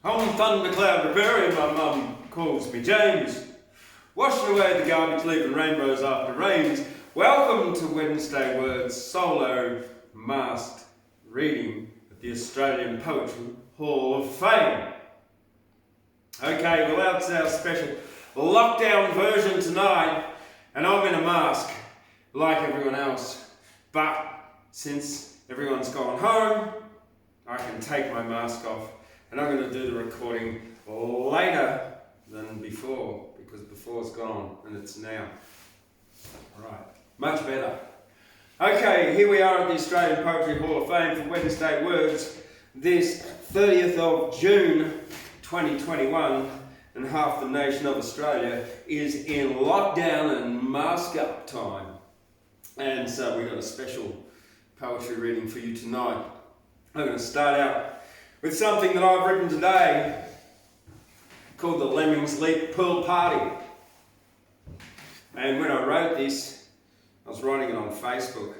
I'm Thundercloud Repairian, my mum calls me James. Washing away the garbage, leaving rainbows after rains. Welcome to Wednesday Words solo masked reading at the Australian Poetry Hall of Fame. Okay, well that's our special lockdown version tonight, and I'm in a mask like everyone else. But since everyone's gone home, I can take my mask off, and I'm going to do the recording later than before, because before's gone and it's now. Alright, much better. Okay, here we are at the Australian Poetry Hall of Fame for Wednesday Words, this 30th of June 2021, and half the nation of Australia is in lockdown and mask up time. And so we've got a special poetry reading for you tonight. I'm going to start out with something that I've written today called the Lemmings Leap Pool Party. And when I wrote this, I was writing it on Facebook,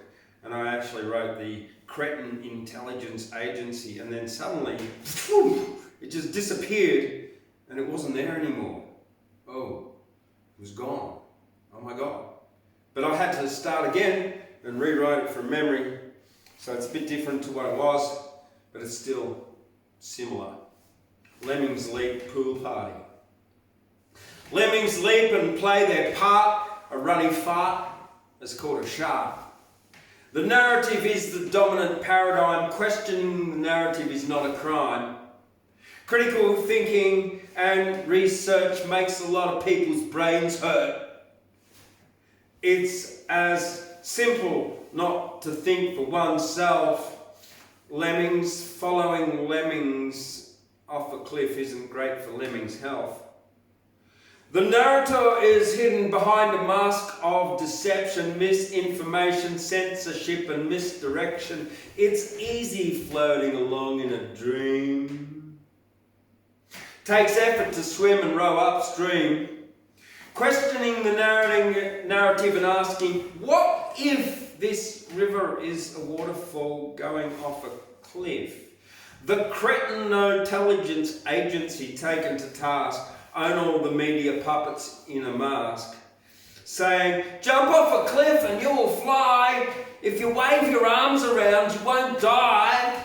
and I actually wrote the Cretin Intelligence Agency, and then suddenly, it just disappeared, and it wasn't there anymore. Oh, it was gone. Oh my God. But I had to start again and rewrite it from memory, so it's a bit different to what it was, but it's still similar. Lemmings Leap Pool Party. Lemmings leap and play their part. A runny fart is called a shark. The narrative is the dominant paradigm. Questioning the narrative is not a crime. Critical thinking and research makes a lot of people's brains hurt. It's as simple not to think for oneself. Lemmings following lemmings off a cliff isn't great for lemmings' health. The narrator is hidden behind a mask of deception, misinformation, censorship and misdirection. It's easy floating along in a dream. Takes effort to swim and row upstream. Questioning the narrative and asking, what if this river is a waterfall going off a cliff? The Cretin Intelligence Agency taken to task own all the media puppets in a mask, saying, jump off a cliff and you will fly. If you wave your arms around, you won't die.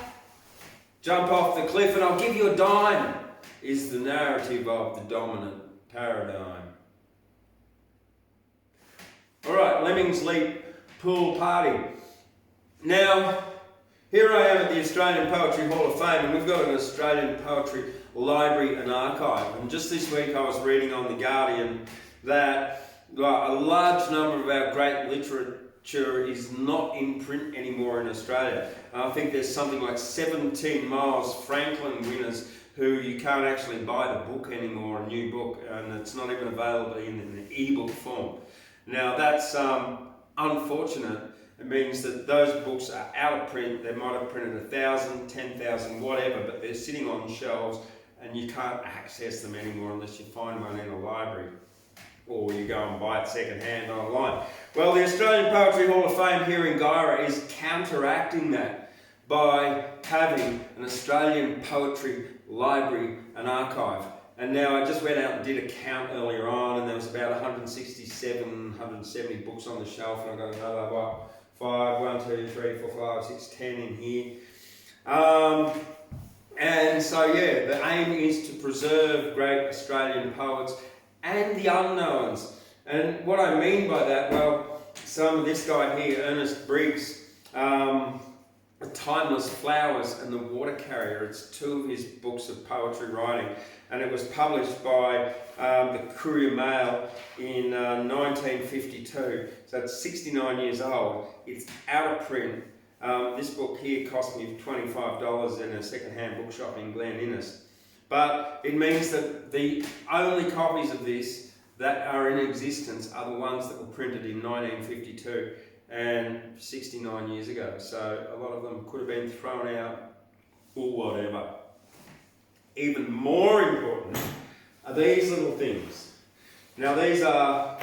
Jump off the cliff and I'll give you a dime, is the narrative of the dominant paradigm. Alright, Lemmings Leap Pool Party. Now, here I am at the Australian Poetry Hall of Fame, and we've got an Australian Poetry Library and Archive. And just this week I was reading on The Guardian that a large number of our great literature is not in print anymore in Australia. And I think there's something like 17 Miles Franklin winners who you can't actually buy the book anymore, a new book, and it's not even available in an e-book form. Now that's unfortunate. It means that those books are out of print. They might have printed 1,000, 10,000, whatever, but they're sitting on shelves and you can't access them anymore unless you find one in a library or you go and buy it second-hand online. Well, the Australian Poetry Hall of Fame here in Guyra is counteracting that by having an Australian Poetry Library and Archive. And now I just went out and did a count earlier on, and there was about 170 books on the shelf, and I've got another, 10 in here. And so yeah, the aim is to preserve great Australian poets and the unknowns. And what I mean by that, well, some of this guy here, Ernest Briggs, Timeless Flowers and the Water Carrier, it's two of his books of poetry writing, and it was published by the Courier Mail in 1952, so it's 69 years old. It's out of print. This book here cost me $25 in a second-hand bookshop in Innes. But it means that the only copies of this that are in existence are the ones that were printed in 1952 and 69 years ago. So a lot of them could have been thrown out or whatever. Even more important are these little things. Now these are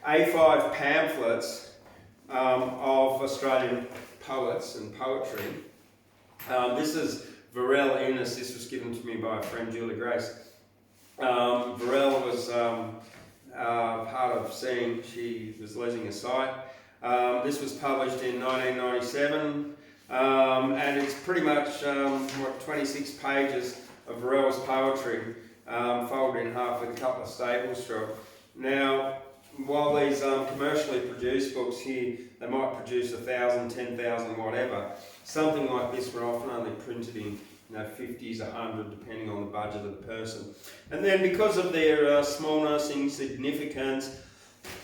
A5 pamphlets of Australian poets and poetry. This is Verelle Innes. This was given to me by a friend, Julie Grace. Verelle was part of seeing she was losing her sight. This was published in 1997, and it's pretty much 26 pages of Verelle's poetry, folded in half with a couple of stable straw. Now, while these commercially produced books here, they might produce 1,000, 10,000, whatever. Something like this were often only printed in 50s, 100, depending on the budget of the person. And then because of their smallness, insignificance,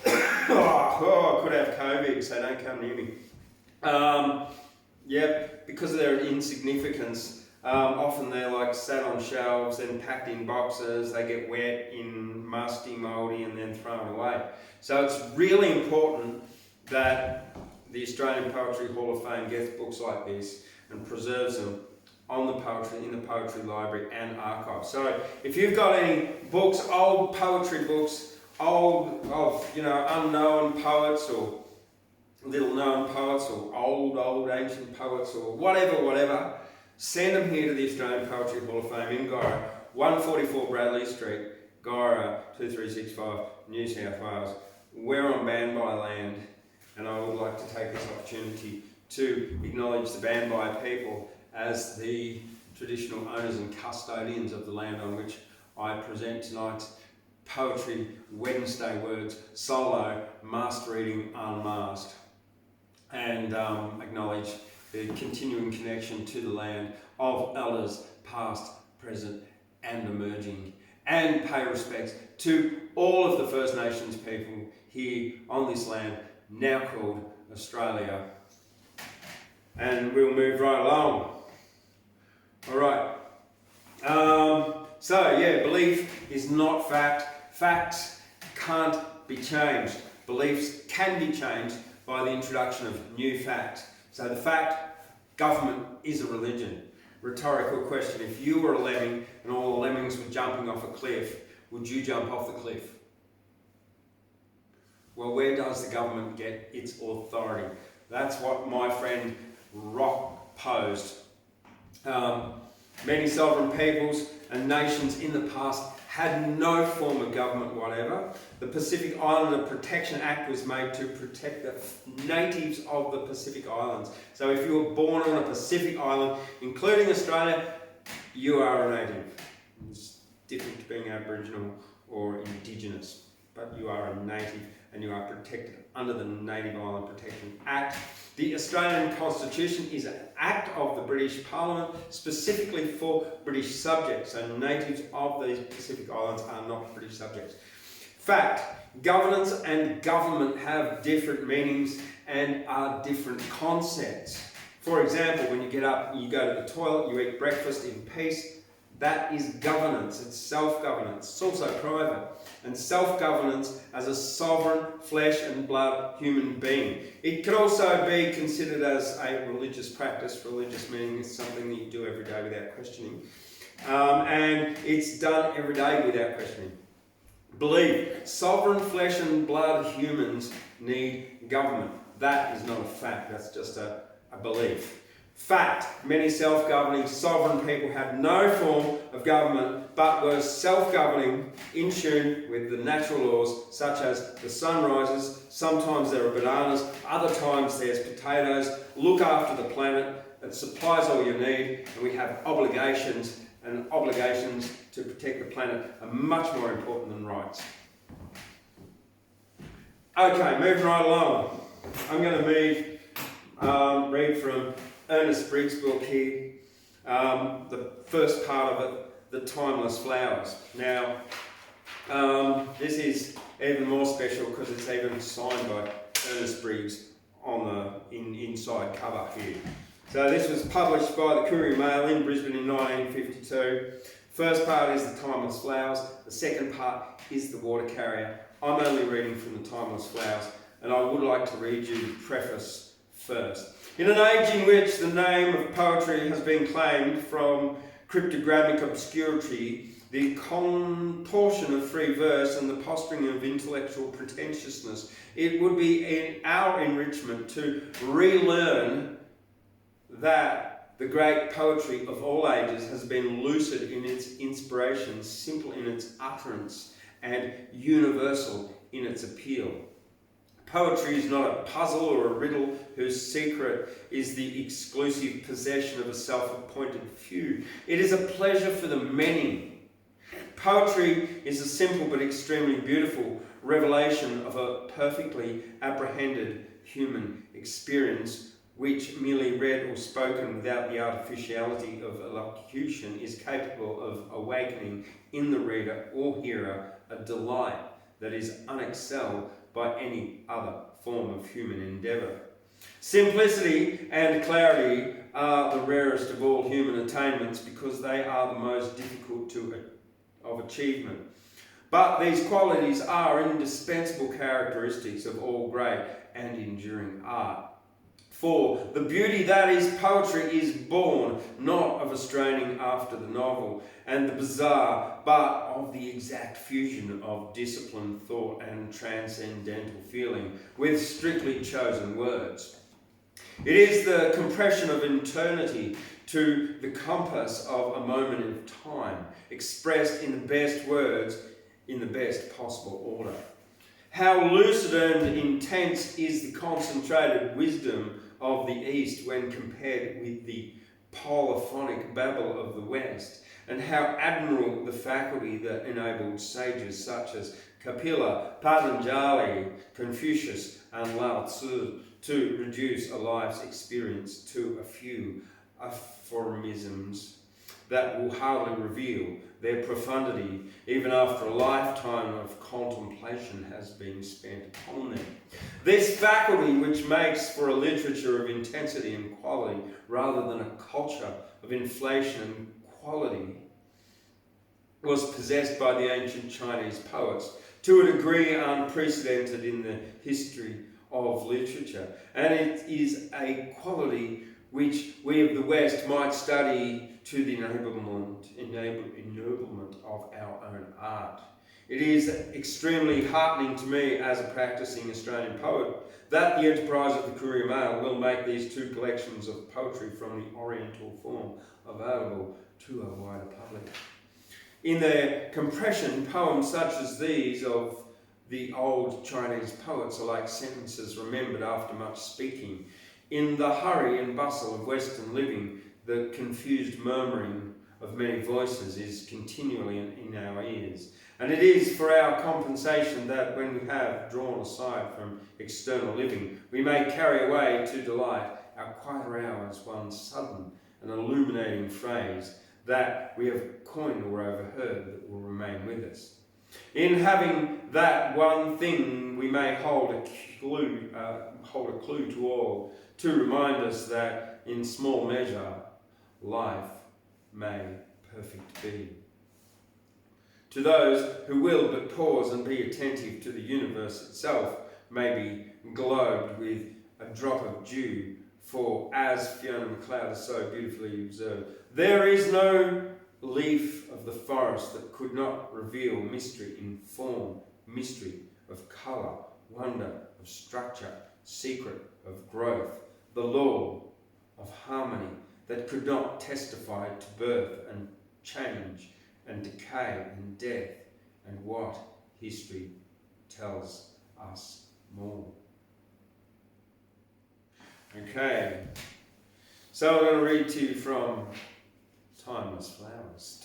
I could have COVID, so don't come near me. Because of their insignificance, often they're like sat on shelves and packed in boxes. They get wet in musty, mouldy, and then thrown away. So it's really important that the Australian Poetry Hall of Fame gets books like this and preserves them in the poetry library and archive. So if you've got any books, old poetry books, unknown poets or little known poets or old ancient poets or whatever, send them here to the Australian Poetry Hall of Fame in Guyra, 144 Bradley Street, Guyra 2365, New South Wales. We're on Bandby land, and I would like to take this opportunity to acknowledge the Bandby people as the traditional owners and custodians of the land on which I present tonight's Poetry Wednesday Words solo master reading Unmasked, and acknowledge the continuing connection to the land of elders past, present and emerging, and pay respects to all of the First Nations people here on this land now called Australia. And we'll move right along. Alright, belief is not fact. Facts can't be changed. Beliefs can be changed by the introduction of new facts. So the fact, government is a religion. Rhetorical question, if you were a lemming and all the lemmings were jumping off a cliff, would you jump off the cliff? Well, where does the government get its authority? That's what my friend Rock posed. Many sovereign peoples and nations in the past had no form of government whatever. The Pacific Islander Protection Act was made to protect the natives of the Pacific Islands. So if you were born on a Pacific island, including Australia, you are a native. It's different to being Aboriginal or Indigenous, but you are a native and you are protected under the Native Island Protection Act. The Australian Constitution is an act of the British Parliament specifically for British subjects, so natives of these Pacific Islands are not British subjects. Fact, governance and government have different meanings and are different concepts. For example, when you get up, you go to the toilet, you eat breakfast in peace, that is governance, it's self-governance. It's also private. And self-governance as a sovereign, flesh and blood human being. It could also be considered as a religious practice. Religious meaning is something that you do every day without questioning. And it's done every day without questioning. Belief. Sovereign, flesh and blood humans need government. That is not a fact, that's just a belief. Fact, many self-governing sovereign people had no form of government but were self-governing in tune with the natural laws, such as the sun rises, sometimes there are bananas, other times there's potatoes. Look after the planet, it supplies all you need, and we have obligations, and obligations to protect the planet are much more important than rights. Okay, moving right along. I'm going to read from Ernest Briggs' book here, the first part of it, The Timeless Flowers. Now, this is even more special because it's even signed by Ernest Briggs on the inside cover here. So this was published by the Courier Mail in Brisbane in 1952. First part is The Timeless Flowers. The second part is The Water Carrier. I'm only reading from The Timeless Flowers, and I would like to read you the preface first. In an age in which the name of poetry has been claimed from cryptogrammic obscurity, the contortion of free verse and the posturing of intellectual pretentiousness, it would be in our enrichment to relearn that the great poetry of all ages has been lucid in its inspiration, simple in its utterance, and universal in its appeal. Poetry is not a puzzle or a riddle whose secret is the exclusive possession of a self-appointed few. It is a pleasure for the many. Poetry is a simple but extremely beautiful revelation of a perfectly apprehended human experience, which merely read or spoken without the artificiality of elocution is capable of awakening in the reader or hearer a delight that is unexcelled by any other form of human endeavour. Simplicity and clarity are the rarest of all human attainments because they are the most difficult of achievement. But these qualities are indispensable characteristics of all great and enduring art. For the beauty that is poetry is born not of a straining after the novel and the bizarre, but of the exact fusion of disciplined thought and transcendental feeling with strictly chosen words. It is the compression of eternity to the compass of a moment of time, expressed in the best words, in the best possible order. How lucid and intense is the concentrated wisdom of the East when compared with the polyphonic babble of the West, and how admirable the faculty that enabled sages such as Kapila, Patanjali, Confucius, and Lao Tzu to reduce a life's experience to a few aphorisms that will hardly reveal their profundity even after a lifetime of contemplation has been spent upon them. This faculty, which makes for a literature of intensity and quality rather than a culture of inflation and quality, was possessed by the ancient Chinese poets to a degree unprecedented in the history of literature. And it is a quality which we of the West might study to the ennoblement of our own art. It is extremely heartening to me as a practicing Australian poet that the enterprise of the Courier Mail will make these two collections of poetry from the Oriental form available to a wider public. In their compression, poems such as these of the old Chinese poets are like sentences remembered after much speaking. In the hurry and bustle of Western living, the confused murmuring of many voices is continually in our ears. And it is for our compensation that when we have drawn aside from external living, we may carry away to delight our quieter hours one sudden and illuminating phrase that we have coined or overheard that will remain with us. In having that one thing, we may hold a clue to all, to remind us that in small measure, life may perfect be. To those who will but pause and be attentive to the universe itself may be globed with a drop of dew, for as Fiona McLeod has so beautifully observed, there is no leaf of the forest that could not reveal mystery in form, mystery of colour, wonder of structure, secret of growth, the law of harmony that could not testify to birth and change and decay and death, and what history tells us more. Okay, so I'm going to read to you from Timeless Flowers.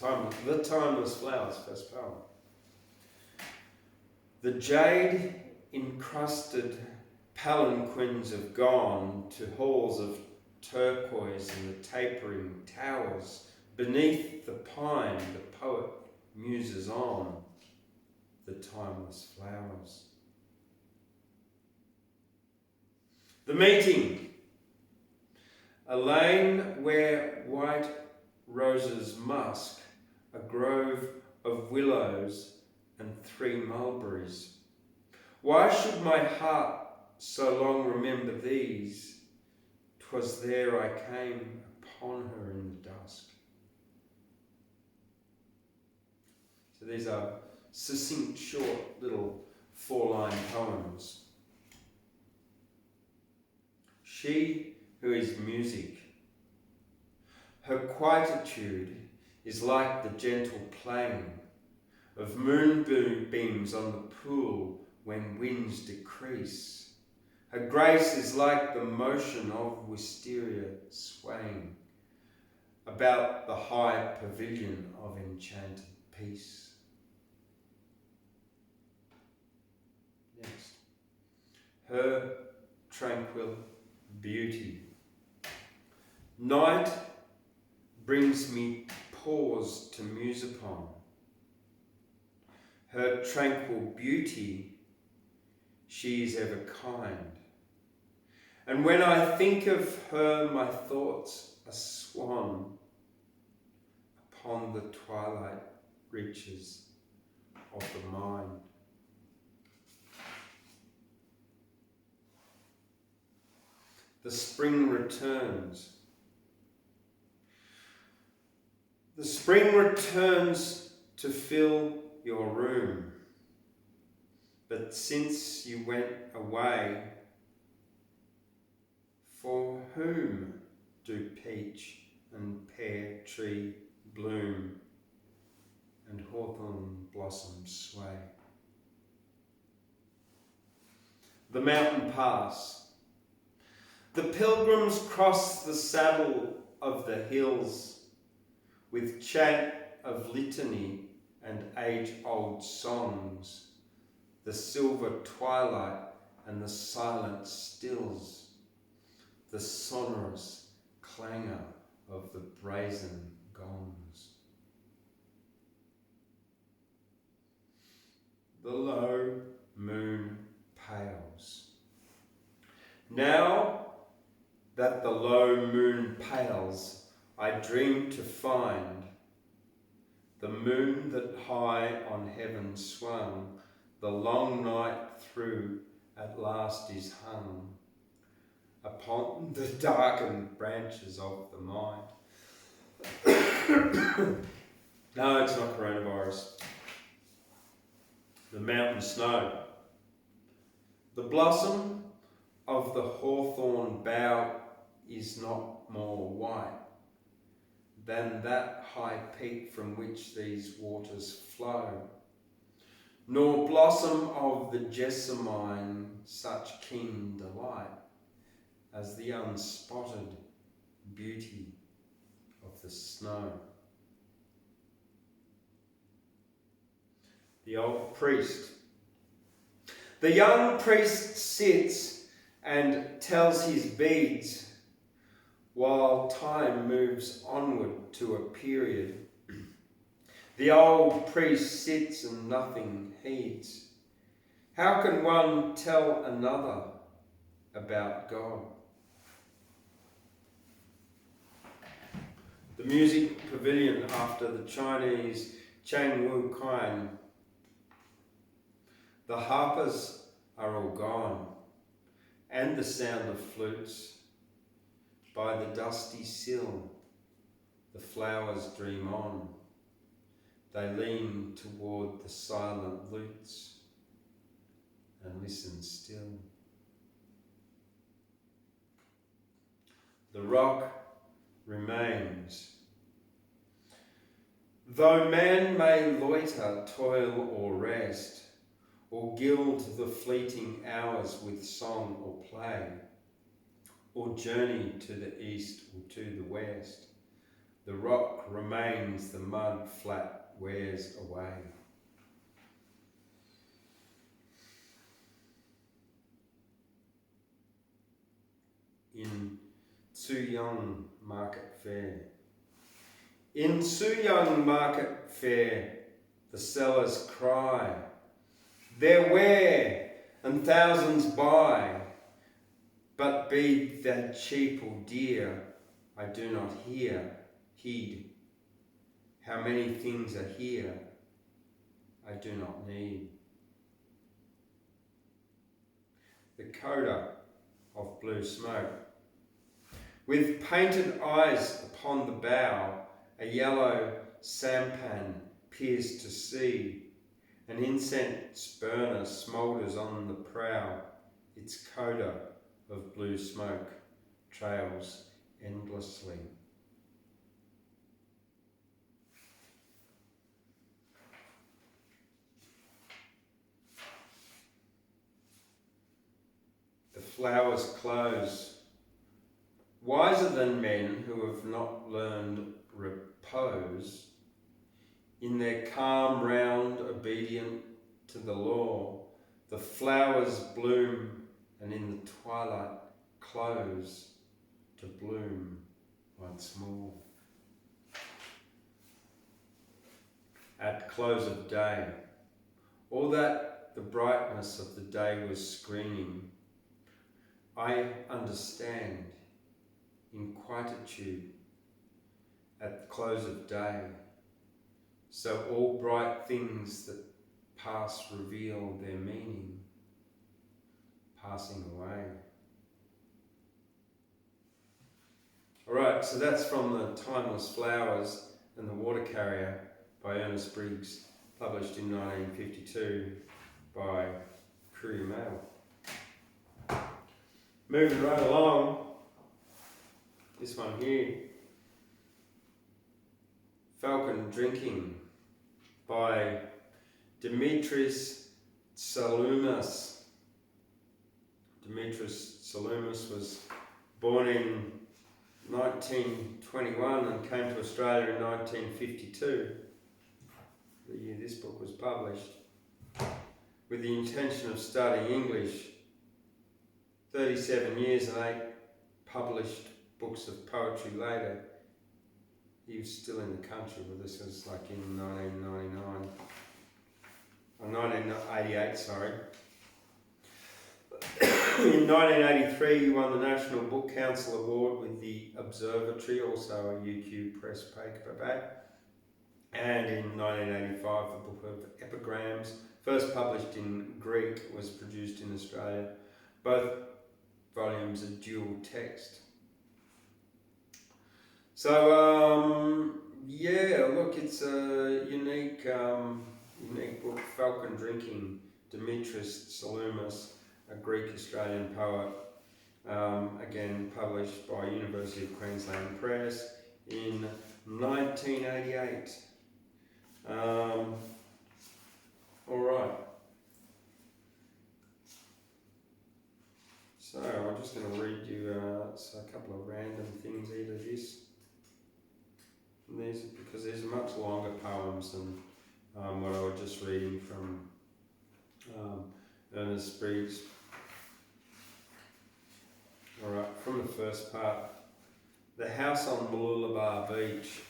The Timeless Flowers, first poem. The jade encrusted palanquins have gone to halls of turquoise and the tapering towers. Beneath the pine the poet muses on the timeless flowers. The meeting. A lane where white roses musk, a grove of willows and 3 mulberries. Why should my heart so long remember these? 'Twas there I came upon her in the dusk. So these are succinct, short, little 4-line poems. She who is music, Her quietude is like the gentle playing of moonbeams on the pool when winds decrease. Her grace is like the motion of wisteria swaying about the high pavilion of enchanted peace. Next. Her tranquil beauty. Night brings me pause to muse upon. Her tranquil beauty, she is ever kind. And when I think of her, my thoughts are swan upon the twilight reaches of the mind. The spring returns. The spring returns to fill your room. But since you went away, for whom do peach and pear tree bloom and hawthorn blossoms sway? The mountain pass. The pilgrims cross the saddle of the hills with chant of litany and age-old songs, the silver twilight and the silent stills, the sonorous clangour of the brazen gongs. The low moon pales. Now that the low moon pales, I dream to find the moon that high on heaven swung, the long night through at last is hung upon the darkened branches of the mind. No, it's not coronavirus. The mountain snow. The blossom of the hawthorn bough is not more white than that high peak from which these waters flow, nor blossom of the jessamine such keen delight as the unspotted beauty of the snow. The old priest. The young priest sits and tells his beads while time moves onward to a period. The old priest sits and nothing heeds. How can one tell another about God? The music pavilion after the Chinese Chang Wu Kuan. The harpers are all gone, and the sound of flutes. By the dusty sill, the flowers dream on. They lean toward the silent lutes and listen still. The rock remains. Though man may loiter, toil or rest, or gild the fleeting hours with song or play, or journey to the east or to the west, the rock remains, the mud flat wears away. In Tsuyang Market Fair. In Tsuyang Market Fair, the sellers cry, "There wear, and thousands buy. But be that cheap or dear, I do not heed. How many things are here I do not need." The coda of blue smoke. With painted eyes upon the bow, a yellow sampan peers to see. An incense burner smoulders on the prow, its coda of blue smoke trails endlessly. flowers close. Wiser than men who have not learned repose, in their calm round obedient to the law, the flowers bloom and in the twilight close to bloom once more. At close of day, all that the brightness of the day was screening, I understand in quietude at the close of day. So all bright things that pass reveal their meaning, passing away. Alright, so that's from the Timeless Flowers and the Water Carrier by Ernest Briggs, published in 1952 by Courier Mail. Moving right along, this one here, Falcon Drinking by Dimitris Tsaloumas. Dimitris Tsaloumas was born in 1921 and came to Australia in 1952, the year this book was published, with the intention of studying English. 37 years and 8 published books of poetry later. He was still in the country, but this was like in 1999, or 1988, sorry. In 1983, he won the National Book Council Award with the Observatory, also a UQ Press paperback. And in 1985, the Book of Epigrams, first published in Greek, was produced in Australia. Both volumes are dual text. So, yeah, look, it's a unique book, Falcon Drinking, Dimitris Tsaloumas, a Greek-Australian poet, again published by University of Queensland Press in 1988. All right. So I'm just going to read you a couple of random things out of this. And these, because these are much longer poems than what I was just reading from Ernest Briggs. All right, from the first part, The House on Malola Beach.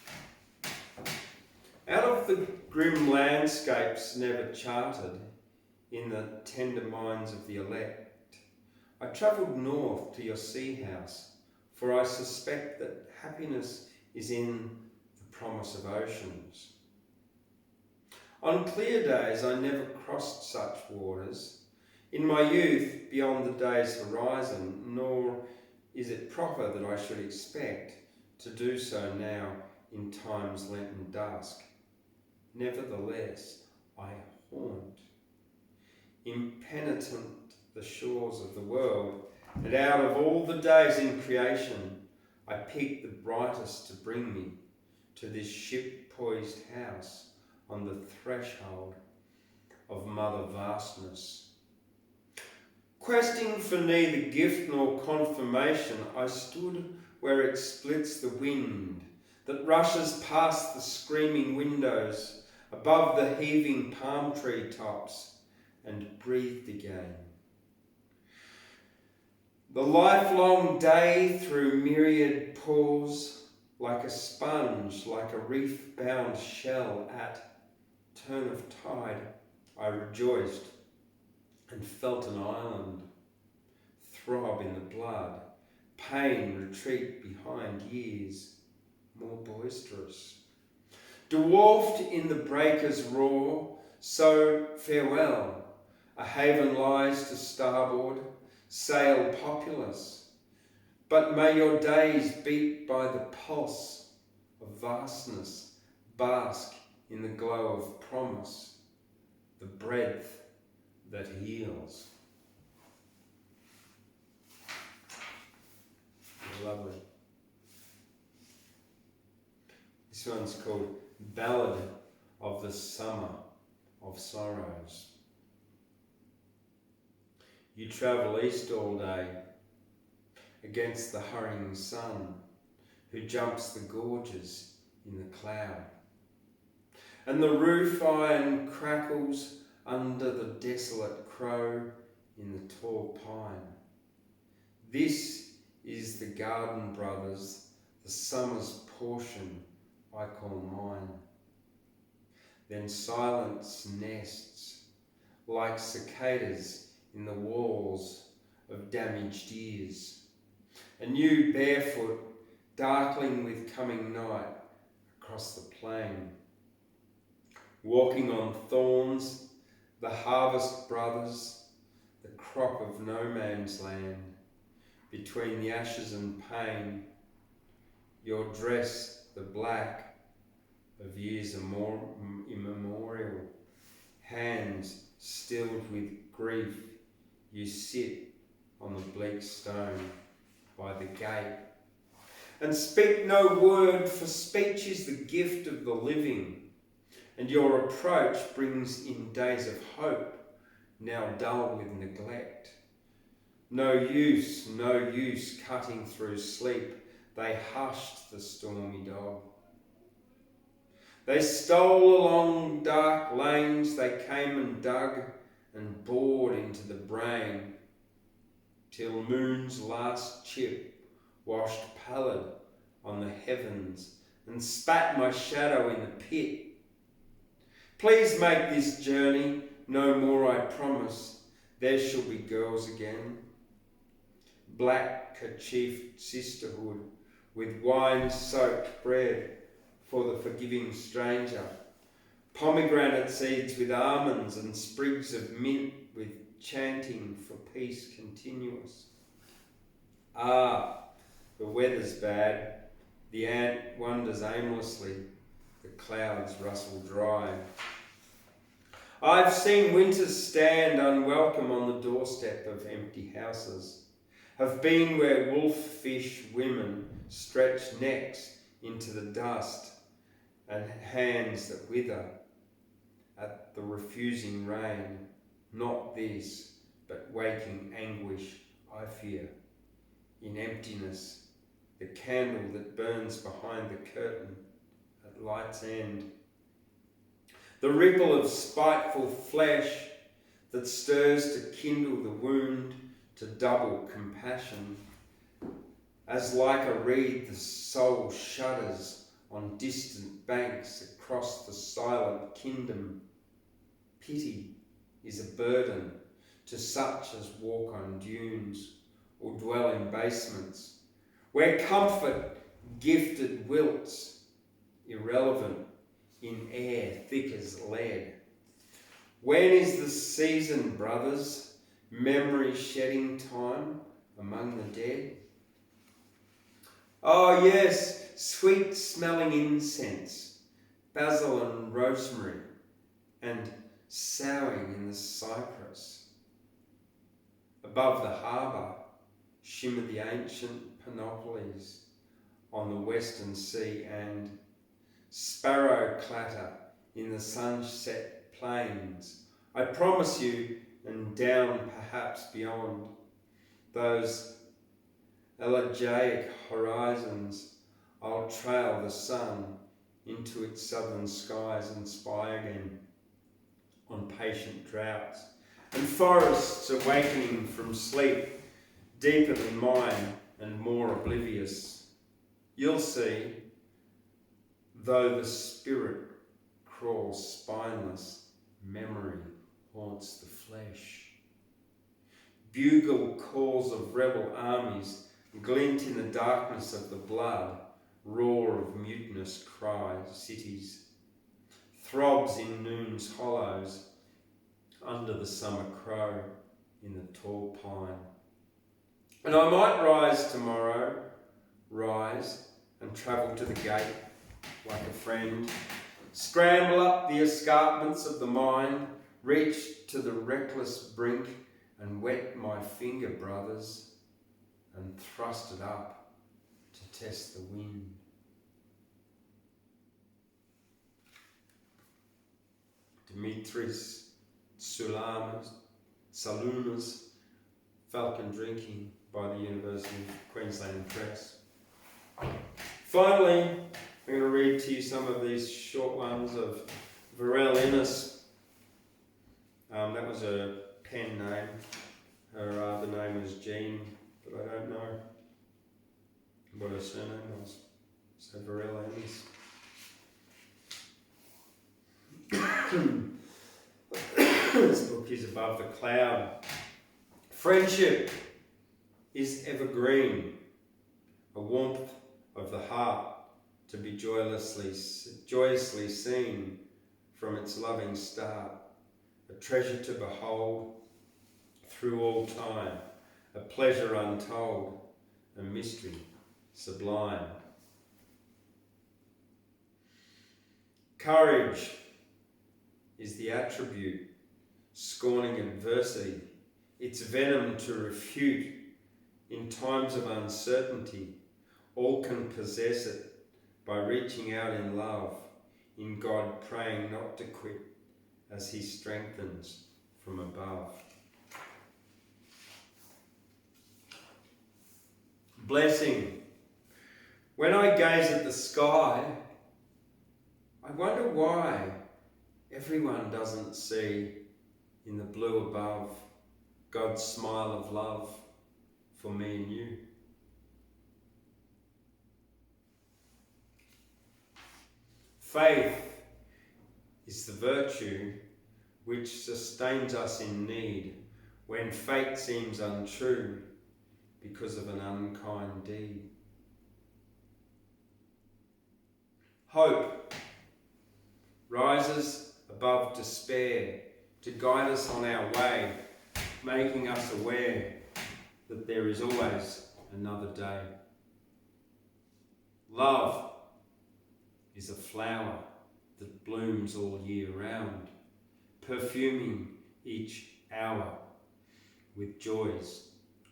Out of the grim landscapes never charted in the tender minds of the elect, I travelled north to your sea house, for I suspect that happiness is in the promise of oceans. On clear days I never crossed such waters, in my youth beyond the day's horizon, nor is it proper that I should expect to do so now in time's Lenten dusk. Nevertheless, I haunt, impenitent, the shores of the world, and out of all the days in creation, I pick the brightest to bring me to this ship-poised house on the threshold of Mother Vastness. Questing for neither gift nor confirmation, I stood where it splits the wind that rushes past the screaming windows above the heaving palm tree tops, and breathed again. The lifelong day through myriad pores, like a sponge, like a reef-bound shell at turn of tide, I rejoiced and felt an island throb in the blood, pain retreat behind years more boisterous. Dwarfed in the breakers' roar, so farewell, a haven lies to starboard, sail populous, but may your days beat by the pulse of vastness, bask in the glow of promise, the breadth that heals. Lovely. This one's called Ballad of the Summer of Sorrows. You travel east all day, against the hurrying sun, who jumps the gorges in the cloud. And the roof iron crackles under the desolate crow in the tall pine. This is the garden, brothers, the summer's portion I call mine. Then silence nests like cicadas in the walls of damaged ears. And you barefoot, darkling with coming night across the plain. Walking on thorns, the harvest brothers, the crop of no man's land, between the ashes and pain, your dress the black of years immemorial, hands stilled with grief, you sit on the bleak stone by the gate, and speak no word, for speech is the gift of the living, and your approach brings in days of hope, now dull with neglect. No use cutting through sleep, they hushed the stormy dog. They stole along dark lanes, they came and dug and bored into the brain, till moon's last chip washed pallid on the heavens and spat my shadow in the pit. Please make this journey no more, I promise, there shall be girls again. Black kerchiefed sisterhood with wine-soaked bread for the forgiving stranger, pomegranate seeds with almonds and sprigs of mint with chanting for peace continuous. Ah, the weather's bad, the ant wanders aimlessly, the clouds rustle dry. I've seen winters stand unwelcome on the doorstep of empty houses, have been where wolf-fish women stretch necks into the dust and hands that wither at the refusing rain. Not this, but waking anguish, I fear. In emptiness, the candle that burns behind the curtain at light's end. The ripple of spiteful flesh that stirs to kindle the wound to double compassion. As like a reed the soul shudders on distant banks across the silent kingdom. Pity is a burden to such as walk on dunes or dwell in basements, where comfort gifted wilts, irrelevant in air thick as lead. When is the season, brothers, memory shedding time among the dead? Oh yes, sweet smelling incense, basil and rosemary, and soughing in the cypress. Above the harbour shimmer the ancient panoplies on the western sea, and sparrow clatter in the sunset plains. I promise you, and down perhaps beyond those elegiac horizons, I'll trail the sun into its southern skies and spy again on patient droughts and forests awakening from sleep deeper than mine and more oblivious. You'll see, though the spirit crawls spineless, memory haunts the flesh. Bugle calls of rebel armies glint in the darkness of the blood, roar of mutinous cries, cities, throbs in noon's hollows, under the summer crow in the tall pine. And I might rise tomorrow, rise and travel to the gate like a friend, scramble up the escarpments of the mind, reach to the reckless brink and wet my finger, brothers, and thrust it up to test the wind. Dimitris, Tsaloumas, Falcon drinking by the University of Queensland Press. Finally, I'm going to read to you some of these short ones of Verelle Innes. That was a pen name. Her other name was Jean, but I don't know what her surname was. So Verelle Innes. This book is Above the Cloud. Friendship is evergreen, a warmth of the heart to be joyously seen from its loving start, a treasure to behold through all time, a pleasure untold, a mystery sublime. Courage is the attribute, scorning adversity, its venom to refute. In times of uncertainty, all can possess it by reaching out in love, in God praying not to quit as He strengthens from above. Blessing. When I gaze at the sky, I wonder why everyone doesn't see in the blue above God's smile of love for me and you. Faith is the virtue which sustains us in need when fate seems untrue because of an unkind deed. Hope rises above despair to guide us on our way, making us aware that there is always another day. Love is a flower that blooms all year round, perfuming each hour with joys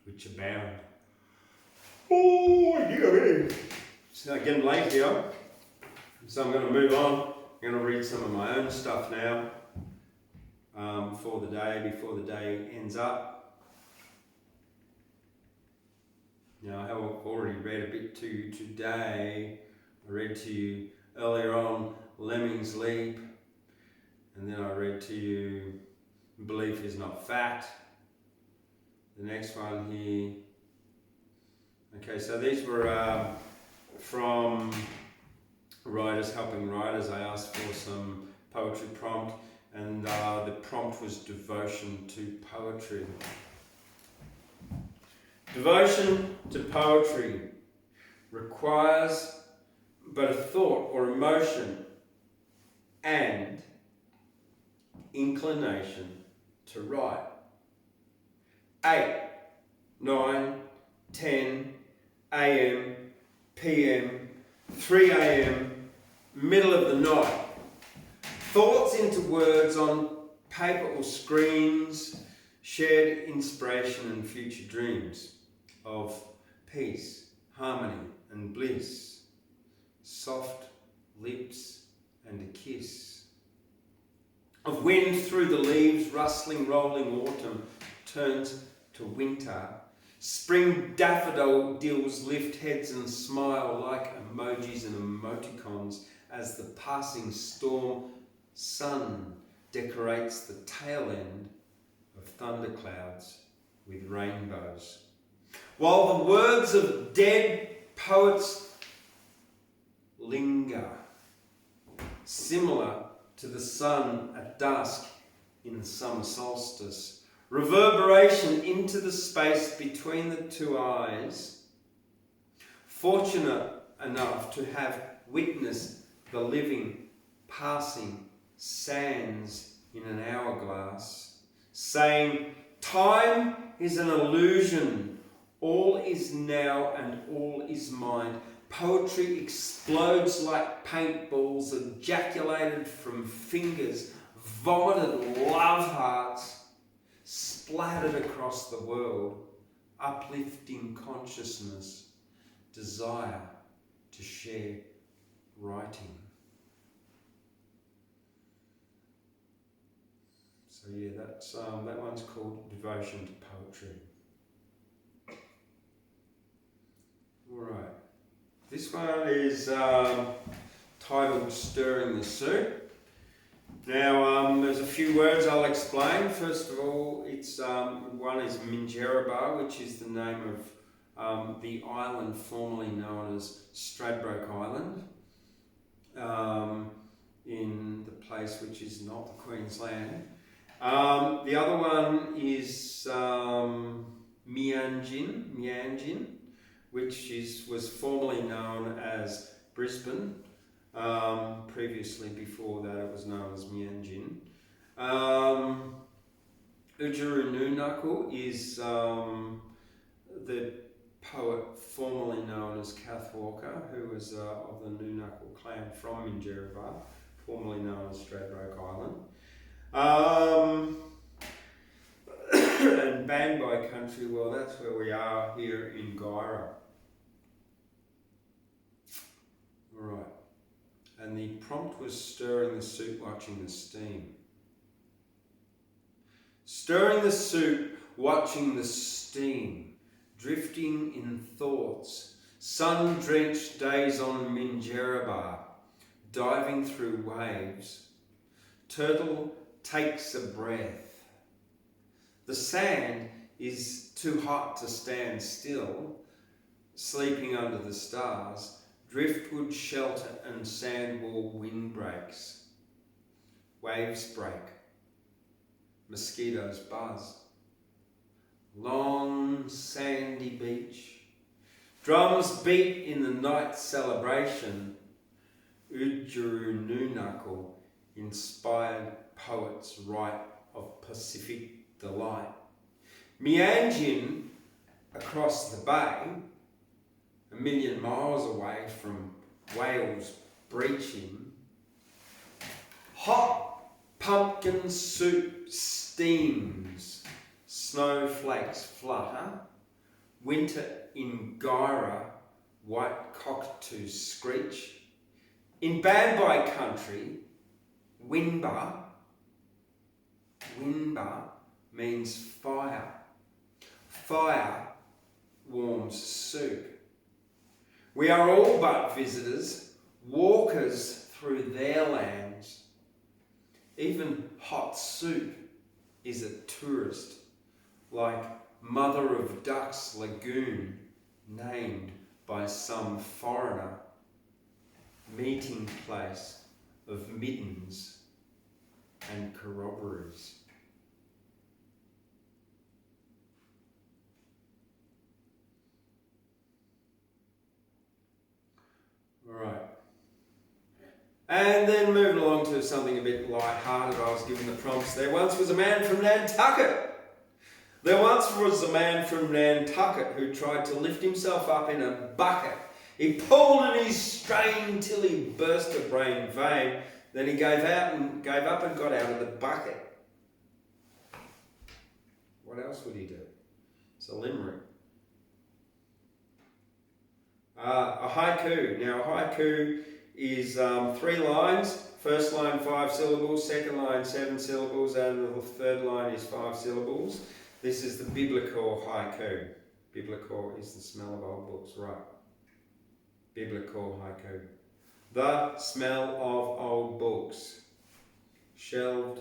which abound. Oh, dear me. So getting late here, so I'm going to move on. I'm going to read some of my own stuff now before the day ends up. Now, I have already read a bit to you today. I read to you earlier on Lemmings Leap, and then I read to you Belief is Not Fact. The next one here. Okay, so these were from Writers Helping Writers. I asked for some poetry prompt, and the prompt was devotion to poetry. Devotion to poetry requires but a thought or emotion and inclination to write. 8, 9, 10 a.m, p.m, 3 a.m, middle of the night. Thoughts into words on paper or screens, shared inspiration and future dreams of peace, harmony and bliss, soft lips and a kiss, of wind through the leaves, rustling, rolling autumn turns to winter. Spring daffodils lift heads and smile like emojis and emoticons as the passing storm sun decorates the tail end of thunderclouds with rainbows. While the words of dead poets linger, similar to the sun at dusk in the summer solstice, reverberation into the space between the two eyes. Fortunate enough to have witnessed the living passing sands in an hourglass, saying, time is an illusion, all is now and all is mind. Poetry explodes like paintballs ejaculated from fingers, vomited love hearts, splattered across the world, uplifting consciousness, desire to share writing. So yeah, that's that one's called Devotion to Poetry. Alright. This one is titled Stirring the Soup. Now, there's a few words I'll explain. First of all, it's one is Minjerribah, which is the name of the island formerly known as Stradbroke Island, in the place which is not the Queen's Land. The other one is Mianjin, which was formerly known as Brisbane. Previously, before that, it was known as Mianjin. Udjurununakul is the poet formerly known as Kath Walker, who was of the Nunakul clan from Minjerribah, formerly known as Stradbroke Island. And Bangbai country, well, that's where we are here in Guyra. Right. And the prompt was stirring the soup, watching the steam. Stirring the soup, watching the steam, drifting in thoughts, sun-drenched days on Minjerribah, diving through waves. Turtle takes a breath. The sand is too hot to stand still, sleeping under the stars. Driftwood shelter and sandwall windbreaks. Waves break. Mosquitoes buzz. Long sandy beach. Drums beat in the night celebration. Udjurununakul inspired poets write of Pacific delight. Mianjin across the bay, 1,000,000 miles away from whales breaching. Hot pumpkin soup steams, snowflakes flutter. Winter in Guyra, white cockatoos screech. In Bambai country, Winba means fire. Fire warms soup. We are all but visitors, walkers through their lands. Even hot soup is a tourist, like Mother of Ducks Lagoon, named by some foreigner. Meeting place of middens and corroborees. Alright. And then moving along to something a bit light-hearted, I was given the prompts. There once was a man from Nantucket. There once was a man from Nantucket who tried to lift himself up in a bucket. He pulled and he strained till he burst a brain vein. Then he gave up and got out of the bucket. What else would he do? It's a limerick. A haiku. Now, a haiku is 3 lines. First line 5 syllables, second line 7 syllables, and the third line is 5 syllables. This is the Biblichor Haiku. Biblichor is the smell of old books, right? Biblichor Haiku. The smell of old books. Shelved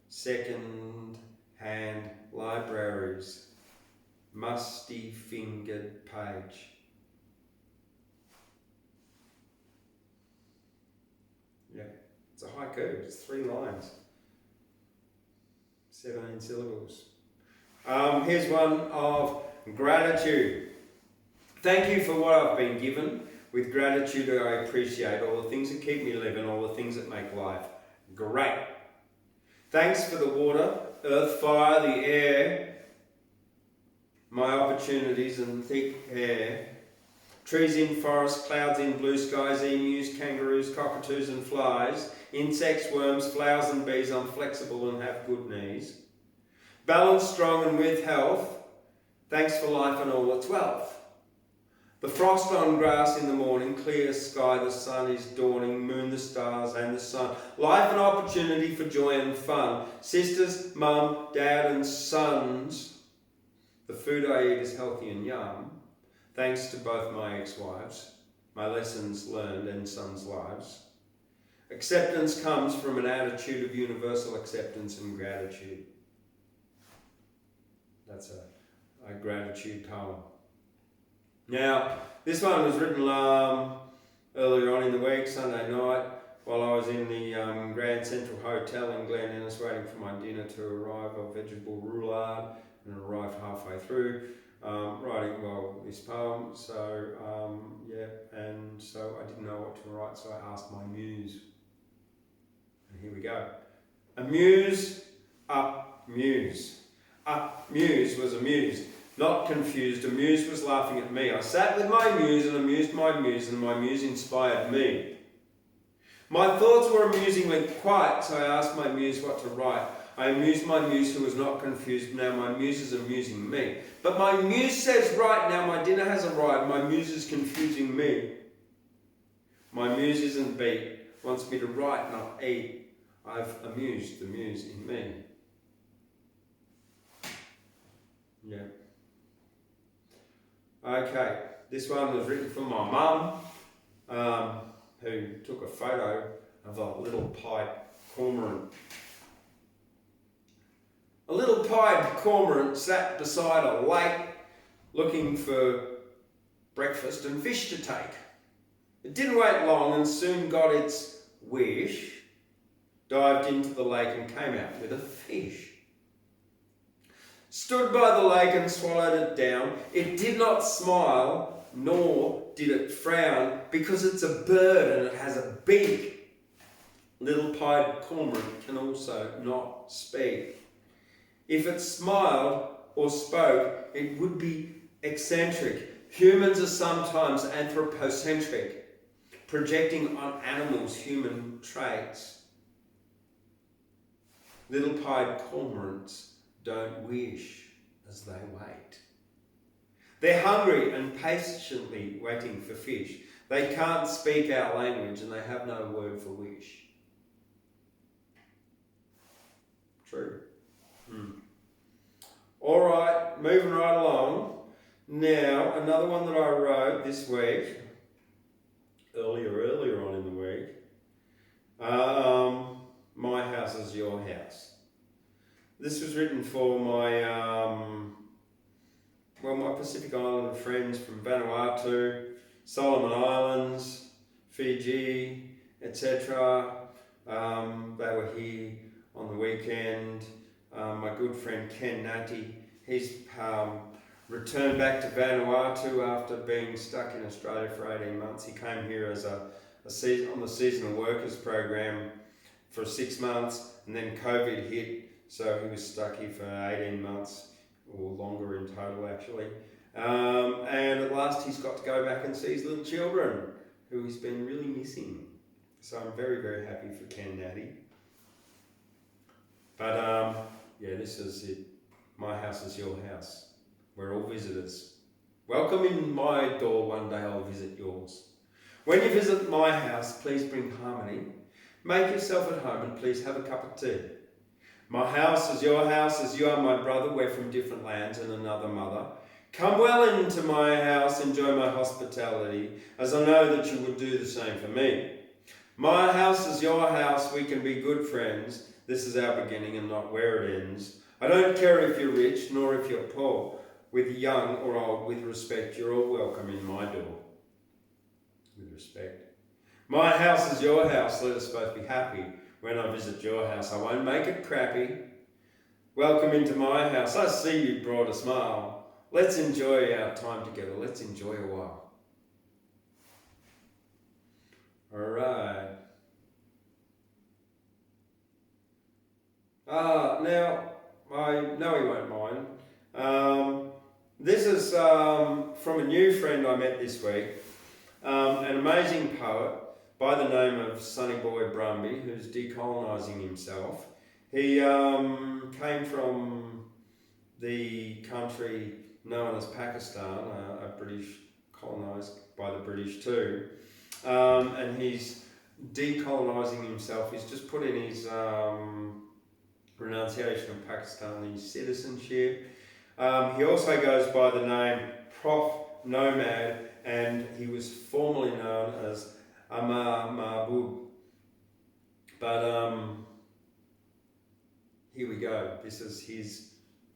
second-hand libraries. Musty-fingered page. Yeah, it's a haiku. It's 3 lines. 17 syllables. Here's one of gratitude. Thank you for what I've been given. With gratitude I appreciate all the things that keep me living, all the things that make life great. Thanks for the water, earth, fire, the air, my opportunities and thick hair. Trees in forests, clouds in blue skies, emus, kangaroos, cockatoos and flies, insects, worms, flowers and bees, I'm flexible and have good knees. Balanced, strong and with health, thanks for life and all its wealth. The frost on grass in the morning, clear sky, the sun is dawning, moon, the stars and the sun. Life and opportunity for joy and fun. Sisters, mum, dad and sons. The food I eat is healthy and yum. thanks to both my ex-wives, my lessons learned and sons' lives. Acceptance comes from an attitude of universal acceptance and gratitude. That's a gratitude poem. Now, this one was written earlier on in the week, Sunday night, while I was in the Grand Central Hotel in Glen Innes waiting for my dinner to arrive of vegetable roulade, and arrived halfway through writing this poem. So and so I didn't know what to write, so I asked my muse. And here we go. Amuse, muse. Muse was amused, not confused. Amuse was laughing at me. I sat with my muse and amused my muse, and my muse inspired me. My thoughts were amusingly quiet, so I asked my muse what to write. I amused my muse, who was not confused. Now my muse is amusing me. But my muse says, right now my dinner has arrived. My muse is confusing me. My muse isn't beat, wants me to write, not eat. I've amused the muse in me. Yeah. Okay, this one was written for my mum, who took a photo of a little pied cormorant. A little pied cormorant sat beside a lake looking for breakfast and fish to take. It didn't wait long and soon got its wish, dived into the lake and came out with a fish. Stood by the lake and swallowed it down. It did not smile, nor did it frown, because it's a bird and it has a beak. Little pied cormorant can also not speak. If it smiled or spoke, it would be eccentric. Humans are sometimes anthropocentric, projecting on animals human traits. Little pied cormorants don't wish as they wait. They're hungry and patiently waiting for fish. They can't speak our language and they have no word for wish. True. All right, moving right along. Now, another one that I wrote this week, earlier on in the week. My house is your house. This was written for my my Pacific Island friends from Vanuatu, Solomon Islands, Fiji, etc. They were here on the weekend. My good friend Ken Natty, he's returned back to Vanuatu after being stuck in Australia for 18 months. He came here as on the seasonal workers program for 6 months, and then COVID hit, so he was stuck here for 18 months, or longer in total actually. And at last he's got to go back and see his little children, who he's been really missing. So I'm very, very happy for Ken Natty. But this is it. My house is your house. We're all visitors. Welcome in my door, one day I'll visit yours. When you visit my house, please bring harmony. Make yourself at home and please have a cup of tea. My house is your house, as you are my brother. We're from different lands and another mother. Come well into my house, enjoy my hospitality, as I know that you would do the same for me. My house is your house, we can be good friends. This is our beginning and not where it ends. I don't care if you're rich, nor if you're poor. With young or old, with respect, you're all welcome in my door. With respect. My house is your house, let us both be happy. When I visit your house, I won't make it crappy. Welcome into my house, I see you brought a smile. Let's enjoy our time together, let's enjoy a while. Alright. Now, I know he won't mind. This is from a new friend I met this week, an amazing poet by the name of Sonny Boy Brumby, who's decolonising himself. He came from the country known as Pakistan, a British, colonised by the British too, and he's decolonising himself. He's just put in his renunciation of Pakistani citizenship. He also goes by the name Prof nomad, and he was formerly known as Amabu. But here we go. This is his,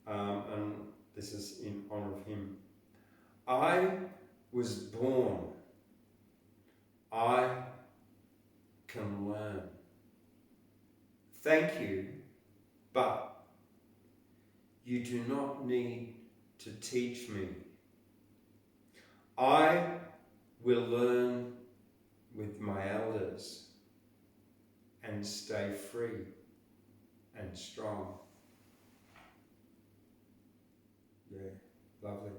and this is in honor of him. I was born. I can learn. Thank you, but you do not need to teach me. I will learn with my elders and stay free and strong. Yeah, lovely.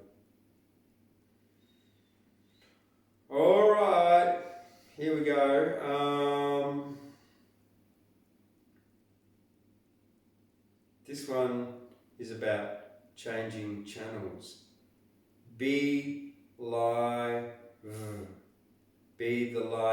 All right, here we go. This one is about changing channels. Be the lie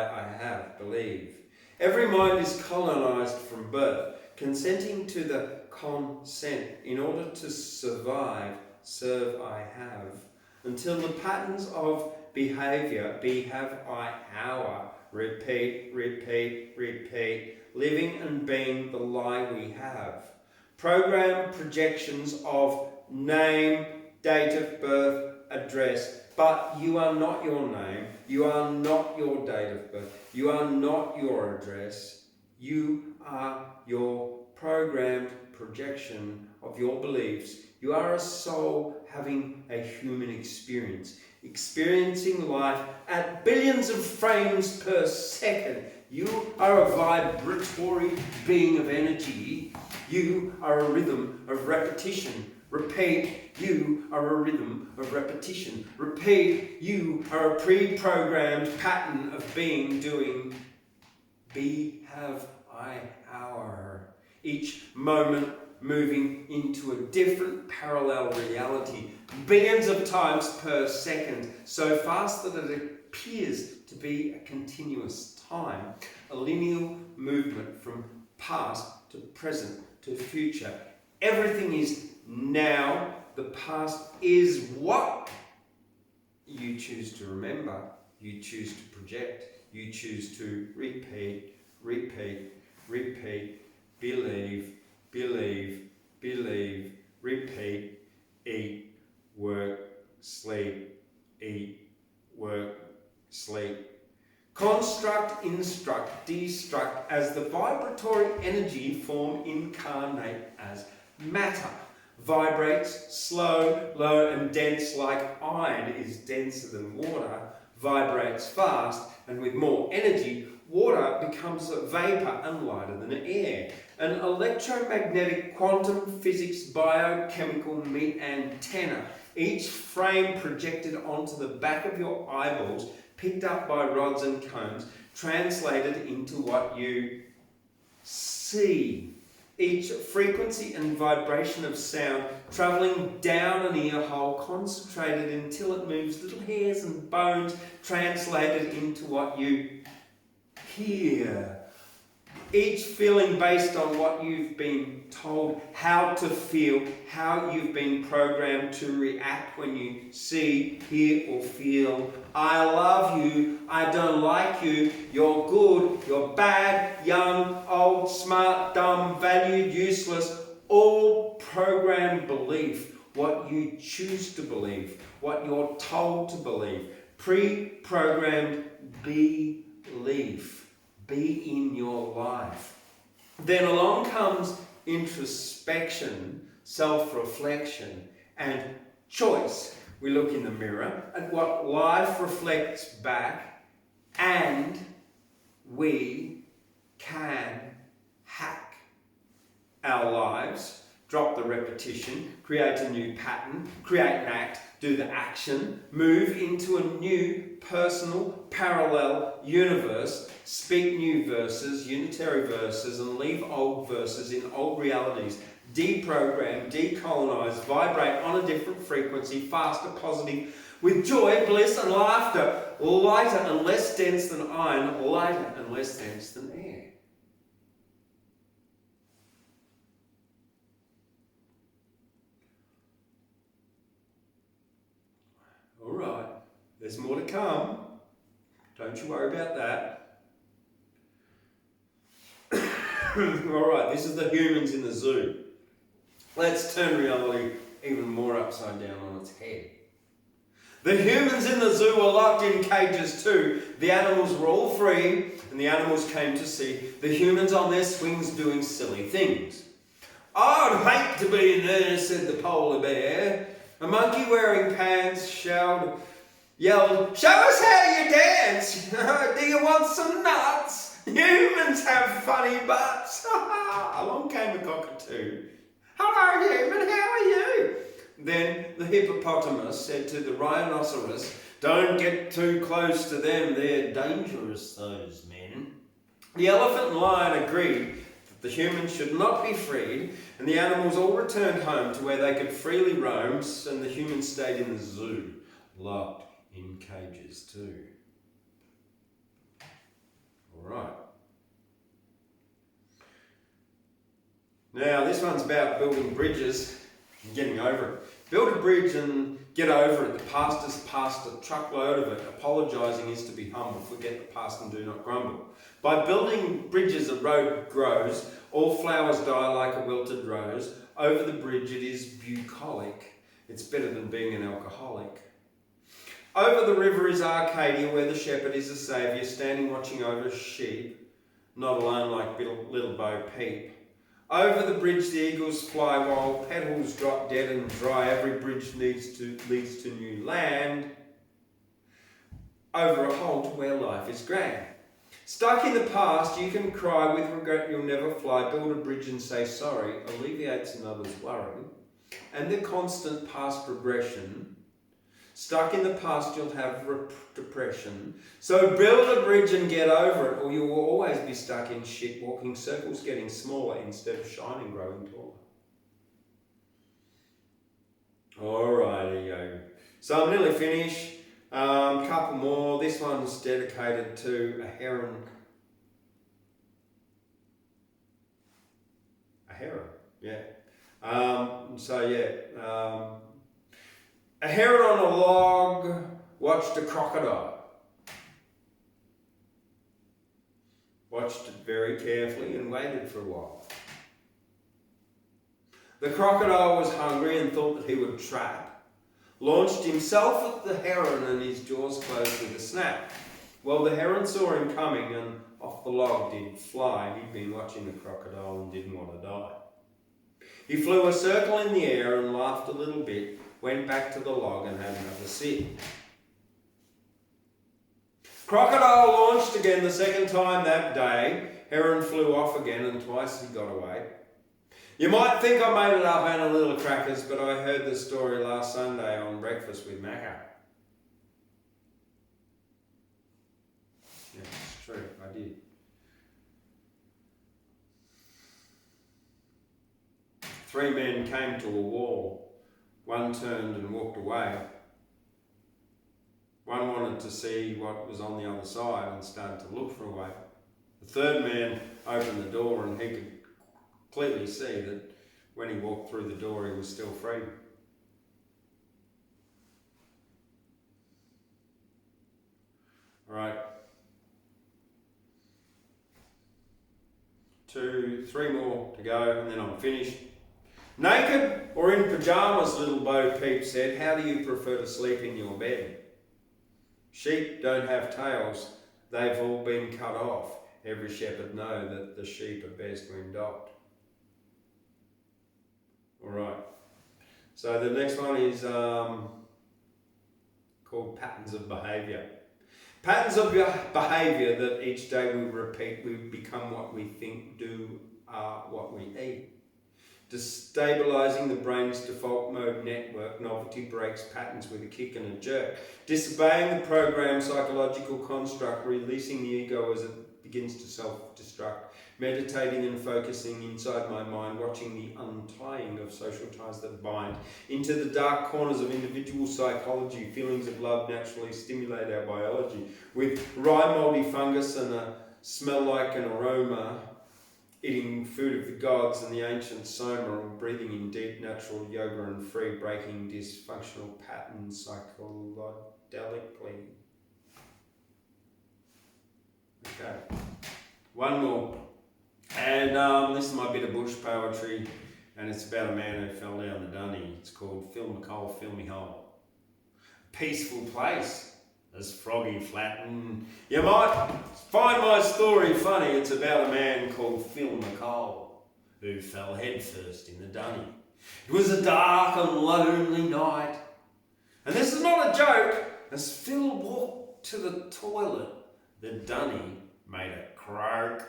I have, believe. Every mind is colonized from birth, consenting to the consent in order to survive, serve I have, until the patterns of behavior be have I our, repeat, living and being the lie we have. Program projections of name, date of birth, address, but you are not your name, you are not your date of birth, you are not your address, you are your programmed projection of your beliefs. You are a soul having a human experience, experiencing life at billions of frames per second. You are a vibratory being of energy. You are a rhythm of repetition. Repeat, you are a rhythm of repetition. Repeat, you are a pre-programmed pattern of being, doing, be, have, I, our. Each moment moving into a different parallel reality, billions of times per second, so fast that it appears to be a continuous time, a linear movement from past to present to future. Everything is now. The past is what you choose to remember, you choose to project, you choose to repeat, believe, repeat, eat, work, sleep, eat, work, sleep. Construct, instruct, destruct as the vibratory energy form incarnate as matter. Vibrates slow, low and dense like iron is denser than water. Vibrates fast and with more energy, water becomes a vapour and lighter than air. An electromagnetic quantum physics biochemical meat antenna, each frame projected onto the back of your eyeballs, picked up by rods and cones, translated into what you see. Each frequency and vibration of sound travelling down an ear hole, concentrated until it moves little hairs and bones, translated into what you hear. Each feeling based on what you've been told how to feel, how you've been programmed to react when you see, hear or feel. I love you, I don't like you, you're good, you're bad, young, old, smart, dumb, valued, useless. All programmed belief, what you choose to believe, what you're told to believe. Pre-programmed belief. Be in your life. Then along comes introspection, self-reflection, and choice. We look in the mirror at what life reflects back, and we can hack our lives, drop the repetition, create a new pattern, create an act, do the action, move into a new personal parallel universe, speak new verses, unitary verses, and leave old verses in old realities. Deprogram, decolonize, vibrate on a different frequency, faster, positive, with joy, bliss, and laughter, lighter and less dense than iron, lighter and less dense than air. All right. There's more to come. Don't you worry about that. Alright, this is the humans in the zoo. Let's turn reality even more upside down on its head. The humans in the zoo were locked in cages too. The animals were all free, and the animals came to see the humans on their swings doing silly things. I'd hate to be in there, said the polar bear. A monkey wearing pants yelled, show us how you dance. Do you want some nuts? Humans have funny butts. Along came a cockatoo. Hello, human, how are you? Then the hippopotamus said to the rhinoceros, don't get too close to them, they're dangerous, those men. The elephant and lion agreed that the humans should not be freed, and the animals all returned home to where they could freely roam, and the humans stayed in the zoo, locked in cages too. Alright. Now this one's about building bridges and getting over it. Build a bridge and get over it. The past is past, a truckload of it. Apologising is to be humble. Forget the past and do not grumble. By building bridges a road grows. All flowers die like a wilted rose. Over the bridge it is bucolic. It's better than being an alcoholic. Over the river is Arcadia, where the shepherd is a saviour, standing watching over sheep, not alone like little Beau Peep. Over the bridge the eagles fly while petals drop dead and dry. Every bridge leads to new land. Over a halt where life is grand. Stuck in the past you can cry, with regret you'll never fly. Build a bridge and say sorry, alleviates another's worry. And the constant past regression. Stuck in the past you'll have depression. So build a bridge and get over it, or you will always be stuck in shit, walking circles getting smaller instead of shining growing taller. Alrighty, so I'm nearly finished. Couple more. This one's dedicated to a heron. A heron, yeah. A heron on a log watched a crocodile. Watched it very carefully and waited for a while. The crocodile was hungry and thought that he would trap. Launched himself at the heron and his jaws closed with a snap. Well, the heron saw him coming and off the log did fly. He'd been watching the crocodile and didn't want to die. He flew a circle in the air and laughed a little bit, went back to the log and had another sip. Crocodile launched again the second time that day. Heron flew off again and twice he got away. You might think I made it up and a little crackers, but I heard the story last Sunday on Breakfast with Macca. Yeah, it's true, I did. Three men came to a wall. One turned and walked away. One wanted to see what was on the other side and started to look for a way. The third man opened the door and he could clearly see that when he walked through the door he was still free. Alright. 2, 3 more to go and then I'm finished. Naked or in pyjamas, little Beau Peep said, how do you prefer to sleep in your bed? Sheep don't have tails, they've all been cut off. Every shepherd know that the sheep are best when docked. Alright, so the next one is called Patterns of Behaviour. Patterns of behaviour that each day we repeat, we become what we think, do, are what we eat. Destabilising the brain's default mode network, novelty breaks patterns with a kick and a jerk. Disobeying the program's psychological construct, releasing the ego as it begins to self-destruct. Meditating and focusing inside my mind, watching the untying of social ties that bind. Into the dark corners of individual psychology, feelings of love naturally stimulate our biology. With rye mouldy fungus and a smell like an aroma, eating food of the gods and the ancient soma, or breathing in deep natural yoga and free, breaking dysfunctional patterns psychedelically. Okay, one more. And this is my bit of bush poetry, and it's about a man who fell down the dunny. It's called Phil McColl, Fill Me Hole. Peaceful place, as froggy flatten. You might find my story funny. It's about a man called Phil McColl who fell headfirst in the dunny. It was a dark and lonely night, and this is not a joke. As Phil walked to the toilet, the dunny made a croak.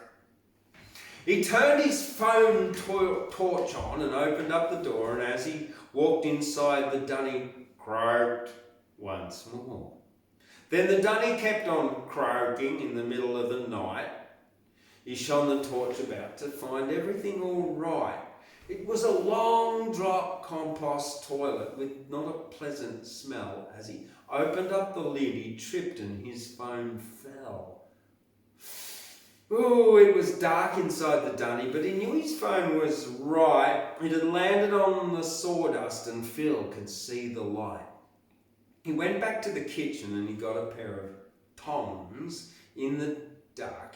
He turned his phone torch on and opened up the door, and as he walked inside, the dunny croaked once more. Then the dunny kept on croaking in the middle of the night. He shone the torch about to find everything all right. It was a long drop compost toilet with not a pleasant smell. As he opened up the lid, he tripped and his phone fell. Ooh, it was dark inside the dunny, but he knew his phone was right. It had landed on the sawdust and Phil could see the light. He went back to the kitchen and he got a pair of tongs in the dark.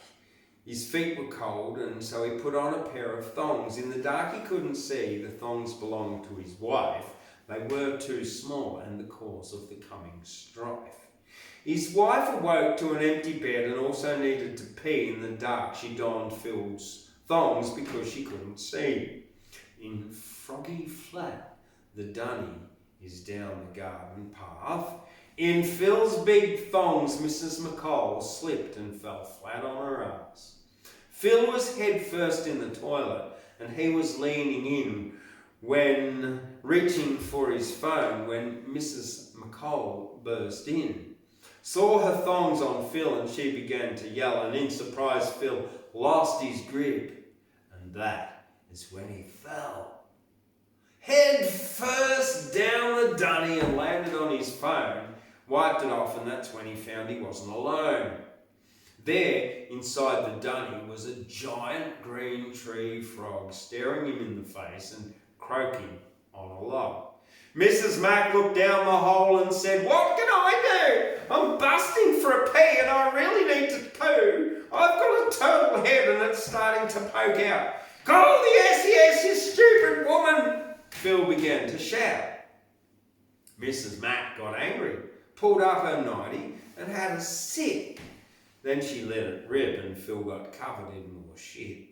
His feet were cold, and so he put on a pair of thongs. In the dark he couldn't see. The thongs belonged to his wife. They were too small and the cause of the coming strife. His wife awoke to an empty bed and also needed to pee. In the dark she donned Phil's thongs because she couldn't see. In Froggy Flat, the dunny is down the garden path. In Phil's big thongs, Mrs. McColl slipped and fell flat on her ass. Phil was head first in the toilet, and he was leaning in when reaching for his phone when Mrs. McColl burst in. Saw her thongs on Phil and she began to yell, and in surprise Phil lost his grip, and that is when he fell. Head first down the dunny and landed on his phone, wiped it off, and that's when he found he wasn't alone. There, inside the dunny, was a giant green tree frog staring him in the face and croaking on a log. Mrs. Mac looked down the hole and said, "What can I do? I'm busting for a pee and I really need to poo. I've got a turtle head and it's starting to poke out. Call the SES, you stupid woman!" Phil began to shout. Mrs. Mac got angry, pulled up her nightie and had a sit. Then she let it rip and Phil got covered in more shit.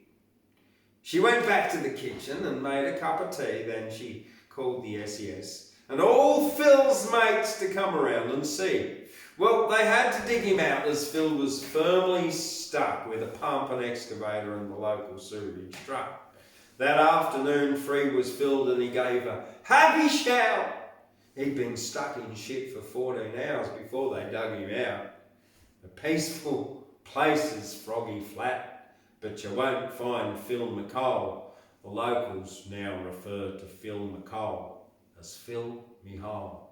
She went back to the kitchen and made a cup of tea. Then she called the SES and all Phil's mates to come around and see. Well, they had to dig him out as Phil was firmly stuck with a pump, an excavator and the local sewerage truck. That afternoon, Free was filled and he gave a happy shout. He'd been stuck in shit for 14 hours before they dug him out. A peaceful place is Froggy Flat, but you won't find Phil McColl. The locals now refer to Phil McColl as Phil Me Hole.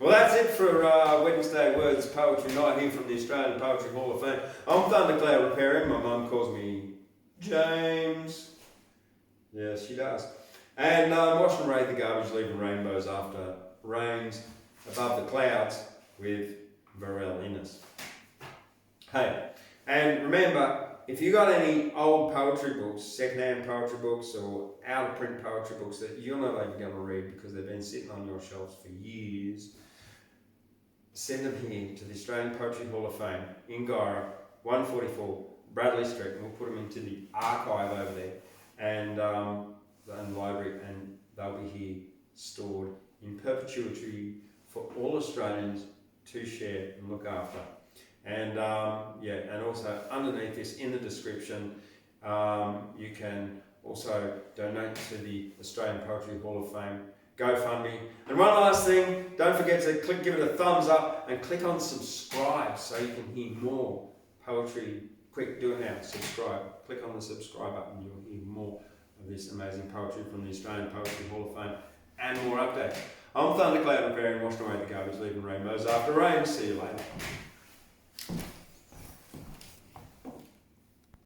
Well, that's it for Wednesday Words Poetry Night here from the Australian Poetry Hall of Fame. I'm Thundercloud Repairian. My mum calls me James. Yes, she does. And wash and raid the garbage, leaving rainbows after rains above the clouds with Verelle Innes. Hey, and remember, if you got any old poetry books, second-hand poetry books or out-of-print poetry books that you're not even going to read because they've been sitting on your shelves for years, send them here to the Australian Poetry Hall of Fame in Guyra, 144 Bradley Street, and we'll put them into the archive over there and the library, and they'll be here stored in perpetuity for all Australians to share and look after. And and also underneath this in the description, you can also donate to the Australian Poetry Hall of Fame GoFundMe. And one last thing, don't forget to give it a thumbs up and click on subscribe so you can hear more poetry. Quick, do it now, subscribe. Click on the subscribe button, you'll hear more of this amazing poetry from the Australian Poetry Hall of Fame and more updates. I'm Thundercloud Repairian, washing away the garbage, leaving rainbows after rain. See you later.